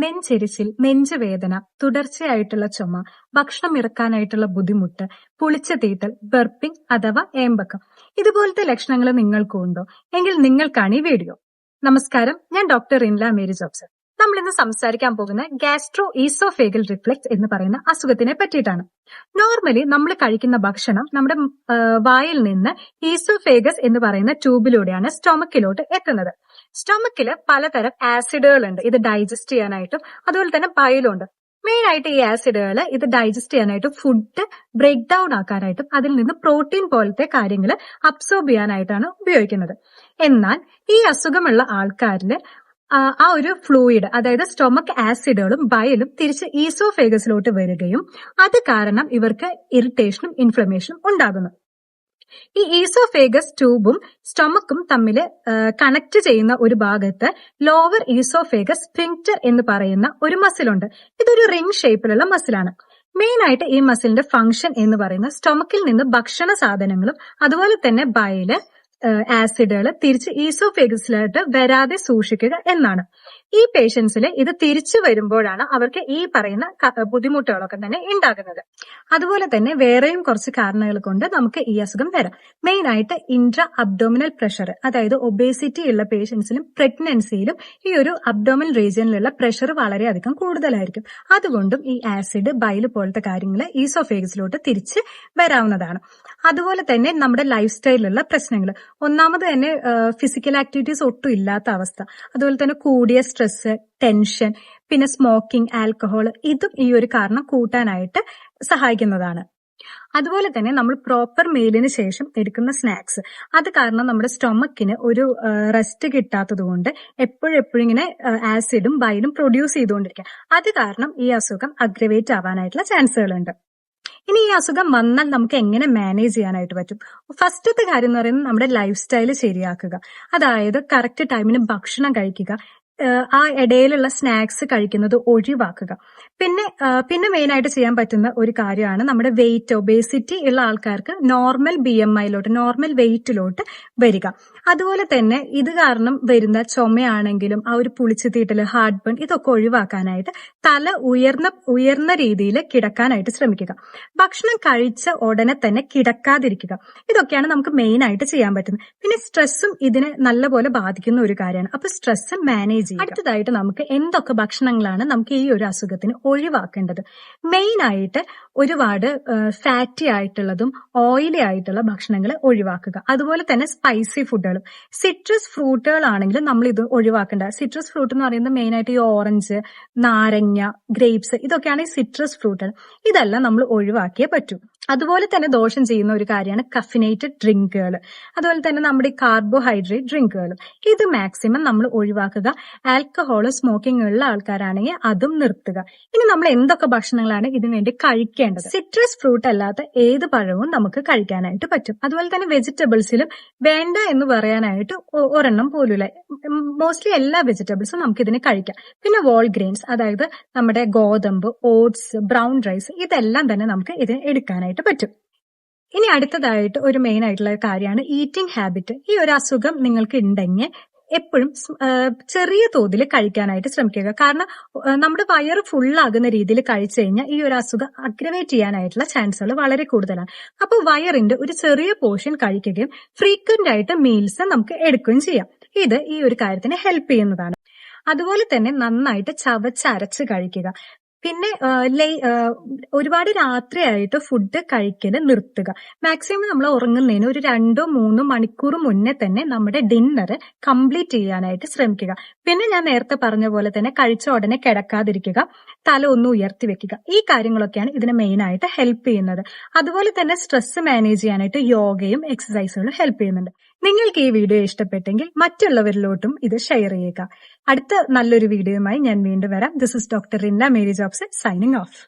നെഞ്ചെരിച്ചിൽ, നെഞ്ചുവേദന, തുടർച്ചയായിട്ടുള്ള ചുമ, ഭക്ഷണം ഇറക്കാനായിട്ടുള്ള ബുദ്ധിമുട്ട്, പുളിച്ച തീറ്റൽ, ബർപ്പിംഗ് അഥവാ ഏമ്പക്കം ഇതുപോലത്തെ ലക്ഷണങ്ങൾ നിങ്ങൾക്കും ഉണ്ടോ എങ്കിൽ നിങ്ങൾക്കാണ് ഈ വീഡിയോ. നമസ്കാരം, ഞാൻ ഡോക്ടർ റിൻല മേരി ജോബ്സൺ. നമ്മൾ ഇന്ന് സംസാരിക്കാൻ പോകുന്ന ഗാസ്ട്രോ ഈസോഫേഗൽ റിഫ്ലക്സ് എന്ന് പറയുന്ന അസുഖത്തിനെ പറ്റിയിട്ടാണ്. നോർമലി നമ്മൾ കഴിക്കുന്ന ഭക്ഷണം നമ്മുടെ വായിൽ നിന്ന് ഈസോഫേഗസ് എന്ന് പറയുന്ന ട്യൂബിലൂടെയാണ് സ്റ്റൊമക്കിലോട്ട് എത്തുന്നത്. സ്റ്റൊമക്കില് പലതരം ആസിഡുകളുണ്ട് ഇത് ഡൈജസ്റ്റ് ചെയ്യാനായിട്ടും, അതുപോലെ തന്നെ ബൈലുണ്ട്. മെയിൻ ആയിട്ട് ഈ ആസിഡുകൾ ഇത് ഡൈജസ്റ്റ് ചെയ്യാനായിട്ടും ഫുഡ് ബ്രേക്ക് ഡൗൺ ആക്കാനായിട്ടും അതിൽ നിന്ന് പ്രോട്ടീൻ പോലത്തെ കാര്യങ്ങൾ അബ്സോർബ് ചെയ്യാനായിട്ടാണ് ഉപയോഗിക്കുന്നത്. എന്നാൽ ഈ അസുഖമുള്ള ആൾക്കാരിൽ ആ ഒരു ഫ്ലൂയിഡ്, അതായത് സ്റ്റൊമക് ആസിഡുകളും ബയലും തിരിച്ച് ഈസോഫേഗസിലോട്ട് വരികയും അത് കാരണം ഇവർക്ക് ഇറിറ്റേഷനും ഇൻഫ്ലമേഷനും ഉണ്ടാകുന്നു. ഈ ഈസോഫേഗസ് ട്യൂബും സ്റ്റൊമക്കും തമ്മിൽ കണക്ട് ചെയ്യുന്ന ഒരു ഭാഗത്ത് ലോവർ ഈസോഫേഗസ് സ്ഫിങ്ക്റ്റർ എന്ന് പറയുന്ന ഒരു മസിലുണ്ട്. ഇതൊരു റിംഗ് ഷേപ്പിലുള്ള മസിലാണ്. മെയിൻ ആയിട്ട് ഈ മസിലിന്റെ ഫംഗ്ഷൻ എന്ന് പറയുന്നത് സ്റ്റൊമക്കിൽ നിന്ന് ഭക്ഷണ സാധനങ്ങളും അതുപോലെ തന്നെ ബയല് ആസിഡുകൾ തിരിച്ച് ഈസോഫേഗസിലോട്ട് വരാതെ സൂക്ഷിക്കുക എന്നാണ്. ഈ പേഷ്യൻസിൽ ഇത് തിരിച്ചു വരുമ്പോഴാണ് അവർക്ക് ഈ പറയുന്ന ബുദ്ധിമുട്ടുകളൊക്കെ തന്നെ ഉണ്ടാകുന്നത്. അതുപോലെ തന്നെ വേറെയും കുറച്ച് കാരണങ്ങൾ കൊണ്ട് നമുക്ക് ഈ അസുഖം വരാം. മെയിൻ ആയിട്ട് ഇൻട്രാ അബ്ഡോമിനൽ പ്രഷർ, അതായത് ഒബേസിറ്റി ഉള്ള പേഷ്യൻസിലും പ്രഗ്നൻസിയിലും ഈ ഒരു അബ്ഡോമിനൽ റീജിയനിലുള്ള പ്രഷർ വളരെയധികം കൂടുതലായിരിക്കും. അതുകൊണ്ടും ഈ ആസിഡ് ബൈല് പോലത്തെ കാര്യങ്ങൾ ഈസോഫേഗസിലോട്ട് തിരിച്ച് വരാവുന്നതാണ്. അതുപോലെ തന്നെ നമ്മുടെ ലൈഫ് സ്റ്റൈലിലുള്ള പ്രശ്നങ്ങൾ, ഒന്നാമത് തന്നെ ഫിസിക്കൽ ആക്ടിവിറ്റീസ് ഒട്ടും ഇല്ലാത്ത അവസ്ഥ, അതുപോലെ തന്നെ കൂടിയ സ്ട്രെസ്, ടെൻഷൻ, പിന്നെ സ്മോക്കിംഗ്, ആൽക്കഹോൾ, ഇതും ഈ ഒരു കാരണം കൂട്ടാനായിട്ട് സഹായിക്കുന്നതാണ്. അതുപോലെ തന്നെ നമ്മൾ പ്രോപ്പർ മീലിന് ശേഷം എടുക്കുന്ന സ്നാക്സ്, അത് കാരണം നമ്മുടെ സ്റ്റൊമക്കിന് ഒരു റെസ്റ്റ് കിട്ടാത്തത് കൊണ്ട് എപ്പോഴും ഇങ്ങനെ ആസിഡും ബൈലും പ്രൊഡ്യൂസ് ചെയ്തുകൊണ്ടിരിക്കുക. അത് കാരണം ഈ അസുഖം അഗ്രവേറ്റ് ആവാനായിട്ടുള്ള ചാൻസുകളുണ്ട്. ഇനി ഈ അസുഖം വന്നാൽ നമുക്ക് എങ്ങനെ മാനേജ് ചെയ്യാനായിട്ട് പറ്റും? ഫസ്റ്റത്തെ കാര്യം എന്ന് പറയുന്നത് നമ്മുടെ ലൈഫ് സ്റ്റൈൽ ശരിയാക്കുക. അതായത് കറക്റ്റ് ടൈമിന് ഭക്ഷണം കഴിക്കുക, ആ ഇടയിലുള്ള സ്നാക്സ് കഴിക്കുന്നത് ഒഴിവാക്കുക. പിന്നെ മെയിൻ ആയിട്ട് ചെയ്യാൻ പറ്റുന്ന ഒരു കാര്യമാണ് നമ്മുടെ വെയിറ്റ്, ഒബേസിറ്റി ഉള്ള ആൾക്കാർക്ക് നോർമൽ BMIയിലോട്ട്, നോർമൽ വെയിറ്റിലോട്ട് വരിക. അതുപോലെ തന്നെ ഇത് കാരണം വരുന്ന ചുമയാണെങ്കിലും ആ ഒരു പുളിച്ചു തീറ്റല്, ഹാർട്ട് ബേൺ, ഇതൊക്കെ ഒഴിവാക്കാനായിട്ട് തല ഉയർന്ന രീതിയിൽ കിടക്കാനായിട്ട് ശ്രമിക്കുക. ഭക്ഷണം കഴിച്ച ഉടനെ തന്നെ കിടക്കാതിരിക്കുക. ഇതൊക്കെയാണ് നമുക്ക് മെയിൻ ആയിട്ട് ചെയ്യാൻ പറ്റുന്നത്. പിന്നെ സ്ട്രെസ്സും ഇതിനെ നല്ലപോലെ ബാധിക്കുന്ന ഒരു കാര്യമാണ്. അപ്പൊ സ്ട്രെസ് മാനേജ് ചെയ്യുക. അടുത്തതായിട്ട് നമുക്ക് എന്തൊക്കെ ഭക്ഷണങ്ങളാണ് നമുക്ക് ഈ ഒരു അസുഖത്തിന് ഒഴിവാക്കേണ്ടത്? മെയിൻ ആയിട്ട് ഒരുപാട് ഫാറ്റി ആയിട്ടുള്ളതും ഓയിലി ആയിട്ടുള്ള ഭക്ഷണങ്ങൾ ഒഴിവാക്കുക. അതുപോലെ തന്നെ സ്പൈസി ഫുഡുകളും, സിട്രസ് ഫ്രൂട്ടുകളാണെങ്കിലും നമ്മൾ ഇത് ഒഴിവാക്കേണ്ട. സിട്രസ് ഫ്രൂട്ട് എന്ന് പറയുന്നത് മെയിൻ ആയിട്ട് ഈ ഓറഞ്ച്, നാരങ്ങ, ഗ്രേപ്സ്, ഇതൊക്കെയാണ് ഈ സിട്രസ് ഫ്രൂട്ടുകൾ. ഇതെല്ലാം നമ്മൾ ഒഴിവാക്കിയേ പറ്റൂ. അതുപോലെ തന്നെ ദോഷം ചെയ്യുന്ന ഒരു കാര്യമാണ് കഫിനേറ്റഡ് ഡ്രിങ്കുകൾ, അതുപോലെ തന്നെ നമ്മുടെ കാർബോഹൈഡ്രേറ്റ് ഡ്രിങ്കുകളും. ഇത് മാക്സിമം നമ്മൾ ഒഴിവാക്കുക. ആൽക്കഹോള്, സ്മോക്കിംഗ് ഉള്ള ആൾക്കാരാണെങ്കിൽ അതും നിർത്തുക. ഇനി നമ്മൾ എന്തൊക്കെ ഭക്ഷണങ്ങളാണ് ഇതിനു വേണ്ടി കഴിക്കേണ്ടത്? സിട്രസ് ഫ്രൂട്ട് അല്ലാത്ത ഏത് പഴവും നമുക്ക് കഴിക്കാനായിട്ട് പറ്റും. അതുപോലെ തന്നെ വെജിറ്റബിൾസിലും വേണ്ട എന്ന് പറയാനായിട്ട് ഒരെണ്ണം പോലുമില്ല. മോസ്റ്റ്ലി എല്ലാ വെജിറ്റബിൾസും നമുക്ക് ഇതിനെ കഴിക്കാം. പിന്നെ വോൾ ഗ്രെയിൻസ്, അതായത് നമ്മുടെ ഗോതമ്പ്, ഓട്സ്, ബ്രൗൺ റൈസ്, ഇതെല്ലാം തന്നെ നമുക്ക് ഇതിന് എടുക്കാനായിട്ട് പറ്റും. ഇനി അടുത്തതായിട്ട് ഒരു മെയിൻ ആയിട്ടുള്ള കാര്യമാണ് ഈറ്റിംഗ് ഹാബിറ്റ്. ഈ ഒരു അസുഖം നിങ്ങൾക്ക് ഉണ്ടെങ്കിൽ എപ്പോഴും ചെറിയ തോതിൽ കഴിക്കാനായിട്ട് ശ്രമിക്കുക. കാരണം നമ്മുടെ വയറ് ഫുള്ളാകുന്ന രീതിയിൽ കഴിച്ചു കഴിഞ്ഞാൽ ഈ ഒരു അസുഖം അഗ്രവേറ്റ് ചെയ്യാനായിട്ടുള്ള ചാൻസുകൾ വളരെ കൂടുതലാണ്. അപ്പോൾ വയറിന്റെ ഒരു ചെറിയ പോർഷൻ കഴിക്കുകയും ഫ്രീക്വന്റ് ആയിട്ട് മീൽസ് നമുക്ക് എടുക്കുകയും ചെയ്യാം. ഇത് ഈ ഒരു കാര്യത്തിന് ഹെൽപ്പ് ചെയ്യുന്നതാണ്. അതുപോലെ തന്നെ നന്നായിട്ട് ചവച്ചരച്ച് കഴിക്കുക. പിന്നെ ഒരുപാട് രാത്രിയായിട്ട് ഫുഡ് കഴിക്കല് നിർത്തുക. മാക്സിമം നമ്മൾ ഉറങ്ങുന്നതിന് ഒരു 2-3 മണിക്കൂർ മുന്നേ തന്നെ നമ്മുടെ ഡിന്നർ കംപ്ലീറ്റ് ചെയ്യാനായിട്ട് ശ്രമിക്കുക. പിന്നെ ഞാൻ നേരത്തെ പറഞ്ഞ പോലെ തന്നെ കഴിച്ച ഉടനെ കിടക്കാതിരിക്കുക, തല ഒന്ന് ഉയർത്തി വെക്കുക. ഈ കാര്യങ്ങളൊക്കെയാണ് ഇതിന് മെയിൻ ആയിട്ട് ഹെൽപ്പ് ചെയ്യുന്നത്. അതുപോലെ തന്നെ സ്ട്രെസ് മാനേജ് ചെയ്യാനായിട്ട് യോഗയും എക്സസൈസുകളും ഹെൽപ്പ് ചെയ്യുന്നുണ്ട്. നിങ്ങൾക്ക് ഈ വീഡിയോ ഇഷ്ടപ്പെട്ടെങ്കിൽ മറ്റുള്ളവരിലോട്ടും ഇത് ഷെയർ ചെയ്യുക. അടുത്ത നല്ലൊരു വീഡിയോയുമായി ഞാൻ വീണ്ടും വരാം. This is doctor Rinla Mary Jobson signing of.